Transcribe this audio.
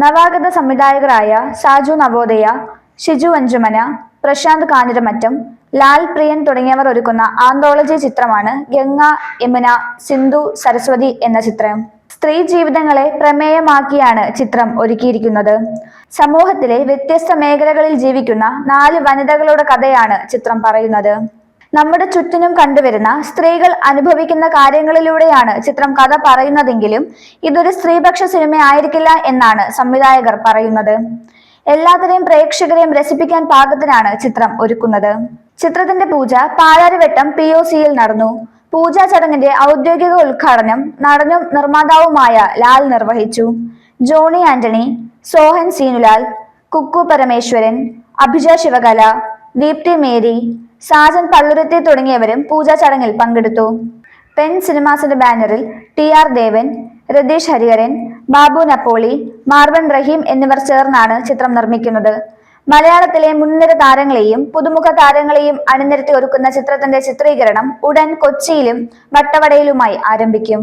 നവാഗത സംവിധായകരായ സാജു നവോദയ, ഷിജു അഞ്ചുമന, പ്രശാന്ത് കാഞ്ഞിരമറ്റം, ലാൽ പ്രിയൻ തുടങ്ങിയവർ ഒരുക്കുന്ന ആന്തോളജി ചിത്രമാണ് ഗംഗ, യമുന, സിന്ധു, സരസ്വതി എന്ന ചിത്രം. സ്ത്രീ ജീവിതങ്ങളെ പ്രമേയമാക്കിയാണ് ചിത്രം ഒരുക്കിയിരിക്കുന്നത്. സമൂഹത്തിലെ വ്യത്യസ്ത മേഖലകളിൽ ജീവിക്കുന്ന 4 വനിതകളുടെ കഥയാണ് ചിത്രം പറയുന്നത്. നമ്മുടെ ചുറ്റിനും കണ്ടുവരുന്ന സ്ത്രീകൾ അനുഭവിക്കുന്ന കാര്യങ്ങളിലൂടെയാണ് ചിത്രം കഥ പറയുന്നതെങ്കിലും ഇതൊരു സ്ത്രീപക്ഷ സിനിമ ആയിരിക്കില്ല എന്നാണ് സംവിധായകർ പറയുന്നത്. എല്ലാത്തരം പ്രേക്ഷകരെയും രസിപ്പിക്കാൻ പാകത്തിനാണ് ചിത്രം ഒരുക്കുന്നത്. ചിത്രത്തിന്റെ പൂജ പാലാരിവട്ടം POCയിൽ നടന്നു. പൂജാ ചടങ്ങിന്റെ ഔദ്യോഗിക ഉദ്ഘാടനം നടനും നിർമ്മാതാവുമായ ലാൽ നിർവഹിച്ചു. ജോണി ആന്റണി, സോഹൻ സീനുലാൽ, കുക്കു പരമേശ്വരൻ, അഭിജ ശിവകല, ദീപ്തി മേരി, സാജൻ പള്ളുരുത്തി തുടങ്ങിയവരും പൂജാ ചടങ്ങിൽ പങ്കെടുത്തു. പെൻ സിനിമാസിന്റെ ബാനറിൽ TR ദേവൻ, രതീഷ് ഹരിഹരൻ, ബാബു നപ്പോളി, മാർവൻ റഹീം എന്നിവർ ചേർന്നാണ് ചിത്രം നിർമ്മിക്കുന്നത്. മലയാളത്തിലെ മുൻനിര താരങ്ങളെയും പുതുമുഖ താരങ്ങളെയും അണിനിരത്തി ഒരുക്കുന്ന ചിത്രത്തിന്റെ ചിത്രീകരണം ഉടൻ കൊച്ചിയിലും വട്ടവടയിലുമായി ആരംഭിക്കും.